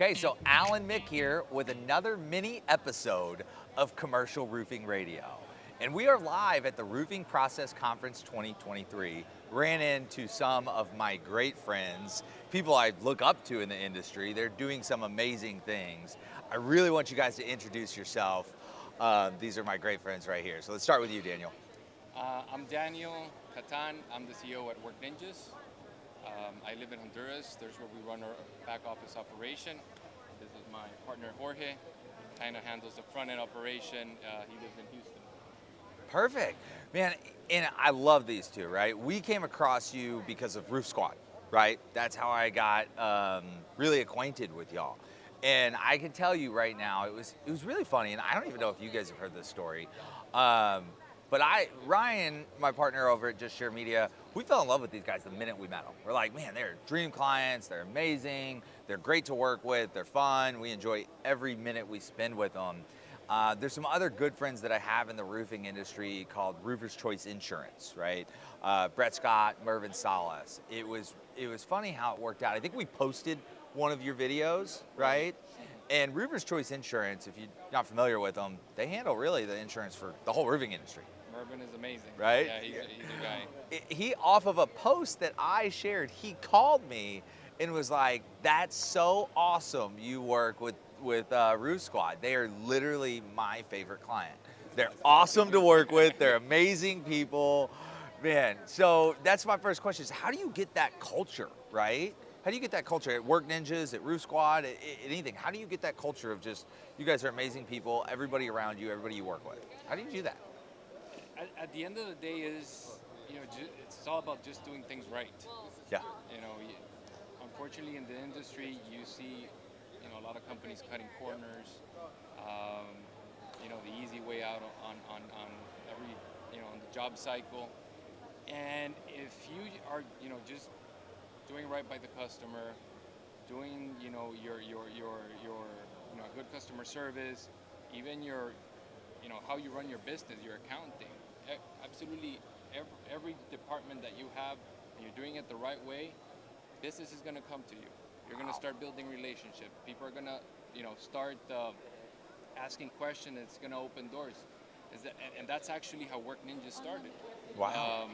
Okay, so Alan Mick here with another mini episode of Commercial Roofing Radio. And we are live at the Roofing Process Conference 2023. Ran into some of my great friends, people I look up to in the industry. They're doing some amazing things. I really want you guys to introduce yourself. These are my great friends right here. So let's start with you, Daniel. I'm Daniel Catan. I'm the CEO at Work Ninjas. I live in Honduras. There's where we run our back office operation. This is my partner Jorge. Kind of handles the front end operation. He lives in Houston. Perfect. Man, and I love these two, right? We came across you because of Roof Squad, right? That's how I got really acquainted with y'all. And I can tell you right now, it was really funny, and I don't even know if you guys have heard this story. But Ryan, my partner over at Just Share Media, we fell in love with these guys the minute we met them. We're like, man, they're dream clients, they're amazing, they're great to work with, they're fun, we enjoy every minute we spend with them. There's some other good friends that I have in the roofing industry called Roofers Choice Insurance, right? Brett Scott, Mervyn Salas. It was funny how it worked out. I think we posted one of your videos, right? And Roofers Choice Insurance, if you're not familiar with them, they handle really the insurance for the whole roofing industry. Mervyn is amazing. Right? Yeah, he's a guy. He, off of a post that I shared, he called me and was like, "That's so awesome! You work with Roof Squad. They are literally my favorite client. They're awesome to work with. They're amazing people, man." So that's my first question: is how do you get that culture, right? How do you get that culture at Work Ninjas, at Roof Squad, at anything? How do you get that culture of just you guys are amazing people, everybody around you, everybody you work with? How do you do that? At the end of the day, it's all about just doing things right. Yeah. You know, unfortunately, in the industry, you see, a lot of companies cutting corners. The easy way out on every, on the job cycle. And if you are, just doing right by the customer, doing, your good customer service, even your, how you run your business, your accounting, absolutely every department that you have, and you're doing it the right way, business is going to come to you. You're going to start building relationships. People are going to, start asking questions. It's going to open doors. And that's actually how Work Ninja started. Wow.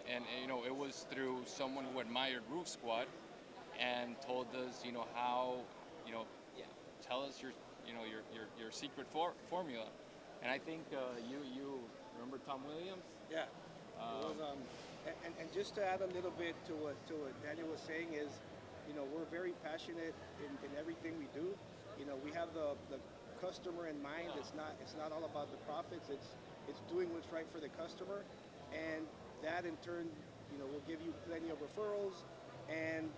And it was through someone who admired Roof Squad and told us, how, tell us your secret formula. And I think you remember Tom Williams? Yeah. It was, and just to add a little bit to what Daniel was saying is, we're very passionate in everything we do. We have the customer in mind. It's not all about the profits. It's doing what's right for the customer, and that in turn, will give you plenty of referrals, and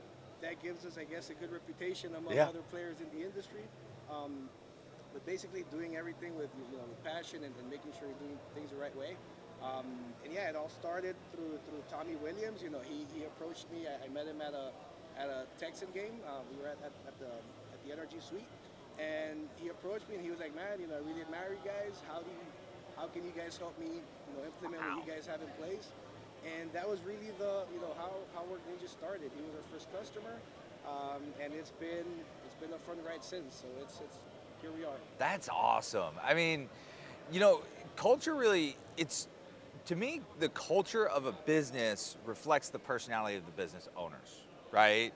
that gives us, I guess, a good reputation among other players in the industry. But basically doing everything with passion and making sure you're doing things the right way. And yeah, it all started through Tommy Williams. He approached me. I met him at a Texan game. We were at the NRG Suite, and he approached me and he was like, "Man, I really admire you guys. How can you guys help me implement what you guys have in place?" And that was really how Work Ninja started. He was our first customer, and it's been a fun ride since. So it's here we are. That's awesome. I mean, culture really, to me, the culture of a business reflects the personality of the business owners, right?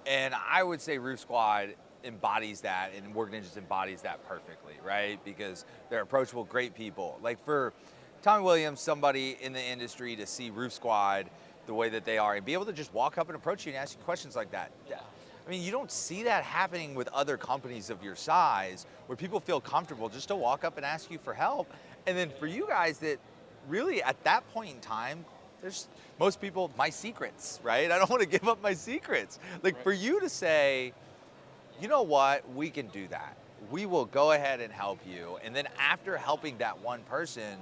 And I would say Roof Squad embodies that, and Work Ninjas embodies that perfectly, right? Because they're approachable, great people. Like for Tommy Williams, somebody in the industry, to see Roof Squad the way that they are and be able to just walk up and approach you and ask you questions like that. I mean, you don't see that happening with other companies of your size where people feel comfortable just to walk up and ask you for help. And then for you guys that really at that point in time, there's most people, my secrets, right? I don't want to give up my secrets. Like for you to say, you know what, we can do that. We will go ahead and help you. And then after helping that one person,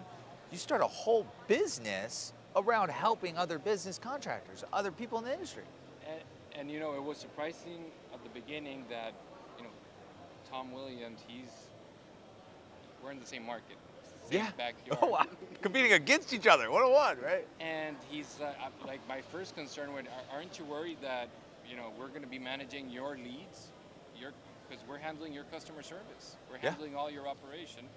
you start a whole business around helping other business contractors, other people in the industry. And it was surprising at the beginning that, Tom Williams, we're in the same market, same backyard. Oh, wow. Competing against each other, 1-on-1, right? And he's like, my first concern was, aren't you worried that, we're going to be managing your leads, your because we're handling your customer service. We're Yeah. handling all your operation.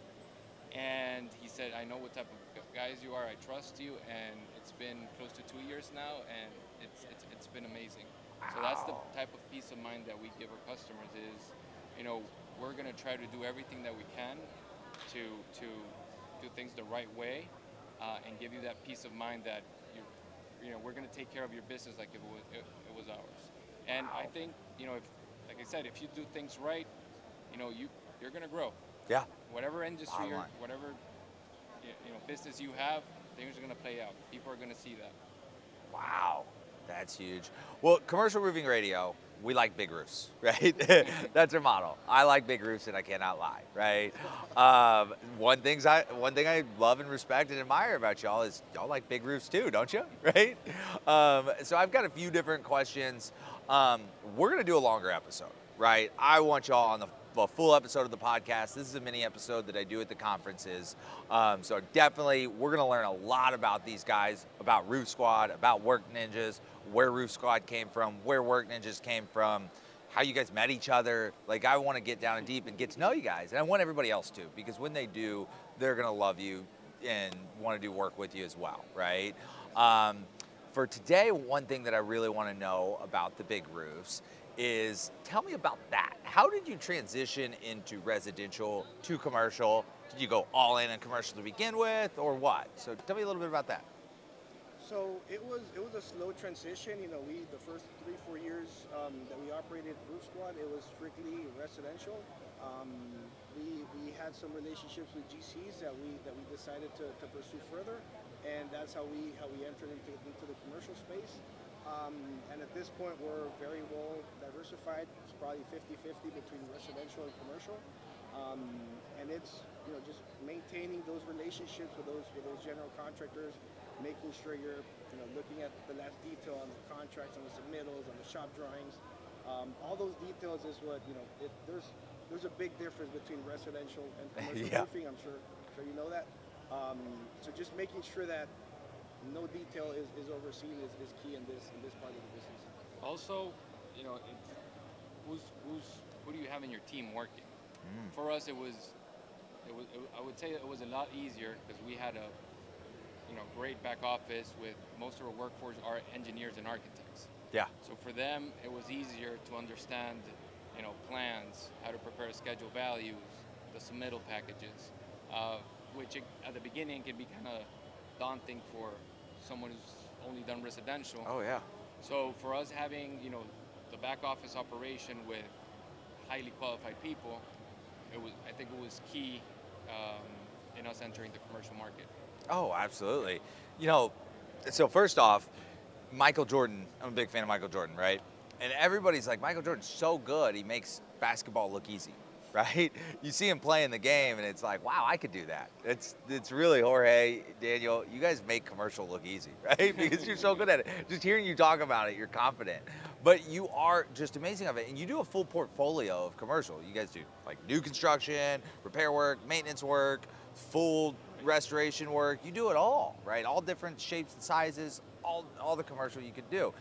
And he said, I know what type of guys you are. I trust you. And it's been close to 2 years now, and it's been amazing. So that's the Wow. type of peace of mind that we give our customers is, you know, we're going to try to do everything that we can to do things the right way, and give you that peace of mind that we're going to take care of your business like if it was ours. And I Wow. think, if, like I said, if you do things right, you're going to grow. Yeah. Whatever industry Bottom or line. whatever business you have, things are going to play out. People are going to see that. Wow, that's huge. Well, commercial roofing radio, we like big roofs, right? That's our model. I like big roofs, and I cannot lie, right? One thing I love and respect and admire about y'all is y'all like big roofs too, don't you? Right? So I've got a few different questions. We're gonna do a longer episode, right? I want y'all on the full episode of the podcast. This is a mini episode that I do at the conferences. So definitely, we're gonna learn a lot about these guys, about Roof Squad, about Work Ninjas, where Roof Squad came from, where Work Ninjas came from, how you guys met each other. Like, I want to get down and deep and get to know you guys, and I want everybody else to, because when they do, they're gonna love you and want to do work with you as well, right? For today, one thing that I really want to know about the big roofs is, tell me about that. How did you transition into residential to commercial? Did you go all in commercial to begin with, or what? So tell me a little bit about that. So it was a slow transition. We the first 3-4 years that we operated Roof Squad, it was strictly residential. Um, we had some relationships with GCs that we decided to pursue further, and that's how we entered into the commercial space. And at this point, we're very well diversified. It's probably 50-50 between residential and commercial. Um, and it's just maintaining those relationships with those general contractors, making sure you're looking at the last detail on the contracts, on the submittals, on the shop drawings. All those details is what there's a big difference between residential and commercial Yeah. roofing. I'm sure you know that. So just making sure that no detail is overseen is key in this part of the business. Also, it's who do you have in your team working? Mm. For us, I would say it was a lot easier because we had a great back office with most of our workforce are engineers and architects. Yeah. So for them, it was easier to understand, plans, how to prepare schedule values, the submittal packages, which at the beginning can be kind of daunting for someone who's only done residential. Oh yeah. So for us having, the back office operation with highly qualified people, I think it was key in us entering the commercial market. Oh, absolutely. You know, so first off, Michael Jordan, I'm a big fan of Michael Jordan, right? And everybody's like, Michael Jordan's so good, he makes basketball look easy, right? You see him play in the game, and it's like, wow, I could do that. It's really, Jorge, Daniel, you guys make commercial look easy, right? Because you're so good at it. Just hearing you talk about it, you're confident. But you are just amazing of it, and you do a full portfolio of commercial. You guys do like new construction, repair work, maintenance work, full restoration work. You do it all, right? All different shapes and sizes, all the commercial you could do.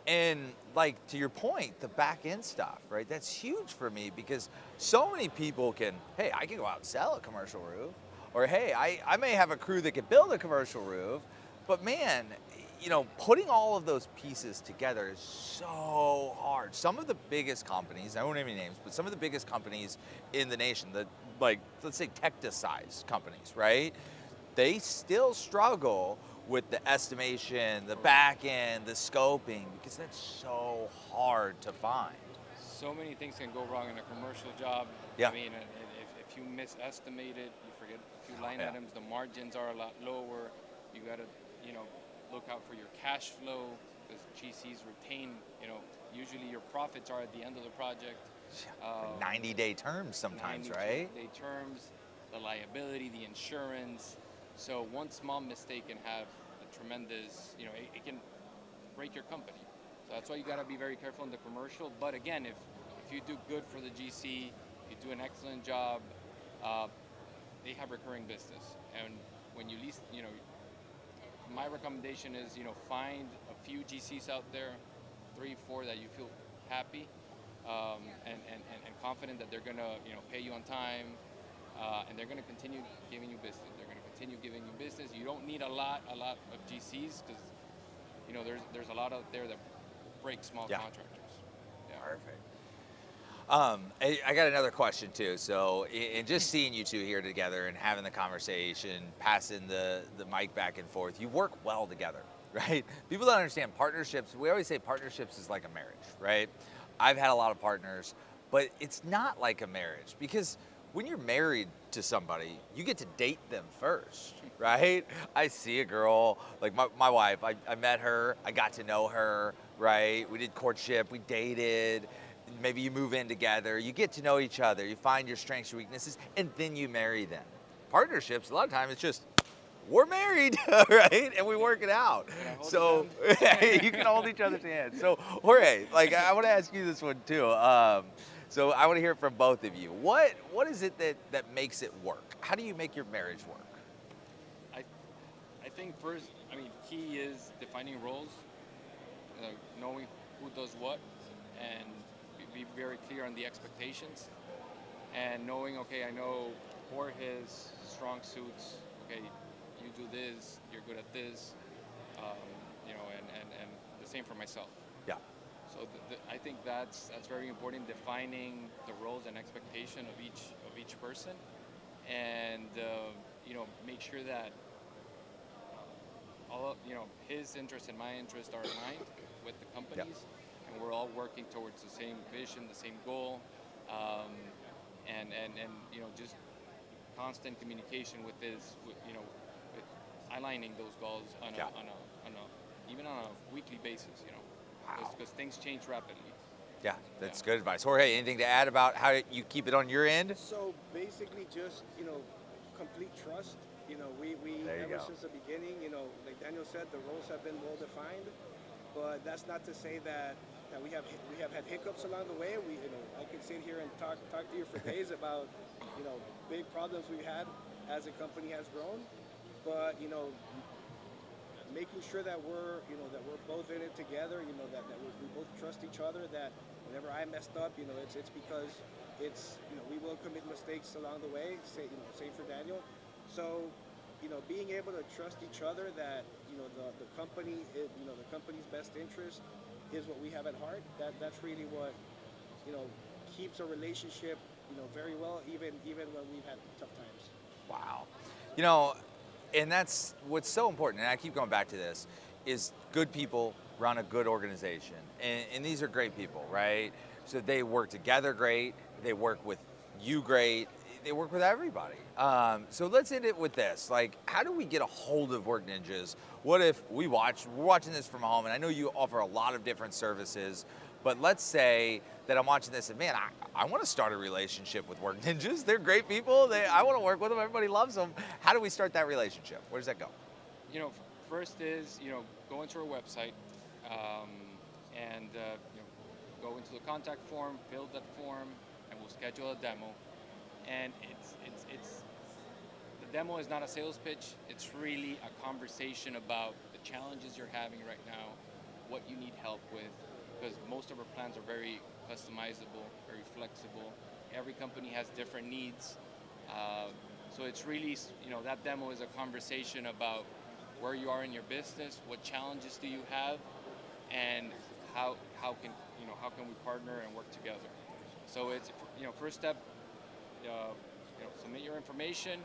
And like, to your point, the back end stuff, right? That's huge for me, because so many people hey, I can go out and sell a commercial roof, or hey, I may have a crew that could build a commercial roof, but man, putting all of those pieces together is so hard. Some of the biggest companies, I won't name any names, but some of the biggest companies in the nation, like, let's say Tecta-size companies, right? They still struggle with the estimation, the back end, the scoping, because that's so hard to find. So many things can go wrong in a commercial job. Yeah. I mean, if you misestimate it, you forget a few line Yeah. items, the margins are a lot lower. You got to, look out for your cash flow, because GCs retain, usually your profits are at the end of the project. 90-day terms sometimes, right? Day terms, the liability, the insurance. So one small mistake can have a tremendous, it can break your company. So that's why you got to be very careful in the commercial. But again, if you do good for the GC, you do an excellent job, they have recurring business. And when you lease, my recommendation is, find a few GCs out there, 3, 4 that you feel happy. and confident that they're gonna pay you on time, and they're gonna continue giving you business. They're gonna continue giving you business. You don't need a lot of GCs because there's a lot out there that break small Yeah. contractors. Yeah. Perfect. I got another question too. So, in just seeing you two here together and having the conversation, passing the mic back and forth, you work well together, right? People don't understand partnerships. We always say partnerships is like a marriage, right? I've had a lot of partners, but it's not like a marriage because when you're married to somebody, you get to date them first, right? I see a girl, like my wife, I met her, I got to know her, right? We did courtship, we dated. Maybe you move in together, you get to know each other, you find your strengths, your weaknesses, and then you marry them. Partnerships, a lot of times it's just, we're married, right? And we work it out. Can I hold So his hand? you can hold each other's hands. So Jorge, like I want to ask you this one too. So I want to hear it from both of you. What is it that makes it work? How do you make your marriage work? I I think first, I mean, key is defining roles, knowing who does what, and be very clear on the expectations, and knowing, okay, I know Jorge's strong suits. Okay, you do this, you're good at this, um, and the same for myself. Yeah. So I think that's very important, defining the roles and expectation of each person, and make sure that his interest and my interest are aligned with the companies, and we're all working towards the same vision, the same goal, um, and just constant communication with with aligning those goals Yeah. on a even on a weekly basis, Wow. because things change rapidly. Yeah, that's Yeah. good advice. Jorge, anything to add about how you keep it on your end? So basically, just complete trust. We There you ever go. since the beginning, like Daniel said, the roles have been well defined, but that's not to say that we have had hiccups along the way. I could sit here and talk to you for days about big problems we've had as the company has grown, but making sure that we're both in it together. We both trust each other. That whenever I messed up, it's because we will commit mistakes along the way. Same for Daniel. So being able to trust each other that the company the company's best interest is what we have at heart. That's really what you know keeps a relationship very well, even when we've had tough times. Wow. You know, and that's what's so important, and I keep going back to this, is good people run a good organization. And these are great people, right? So they work together great, they work with you great, they work with everybody. So let's end it with this. Like, how do we get a hold of Work Ninjas? What if we're watching this from home, and I know you offer a lot of different services, but let's say that I'm watching this and man, I want to start a relationship with Work Ninjas. They're great people. I want to work with them. Everybody loves them. How do we start that relationship? Where does that go? First is go into our website, um, and go into the contact form, fill that form, and we'll schedule a demo. And it's the demo is not a sales pitch. It's really a conversation about the challenges you're having right now, what you need help with, because most of our plans are very customizable, very flexible. Every company has different needs. So it's really, that demo is a conversation about where you are in your business, what challenges do you have, and how can we partner and work together. So it's first step, submit your information,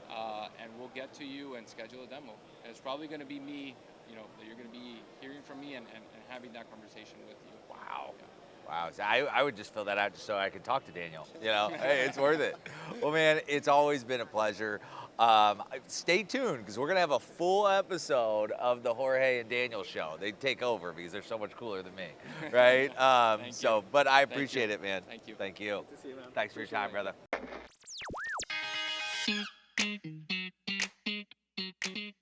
and we'll get to you and schedule a demo. And it's probably going to be me, that you're going to be hearing from me and having that conversation with you. Wow. Yeah. Wow. So I would just fill that out just so I could talk to Daniel. Hey, it's worth it. Well, man, it's always been a pleasure. Stay tuned because we're going to have a full episode of the Jorge and Daniel show. They take over because they're so much cooler than me, right? Thank So, you. but I Thank you. appreciate it, man. Thank you. Thank you. Good to see you, man. Thanks for your Appreciate time, it. brother.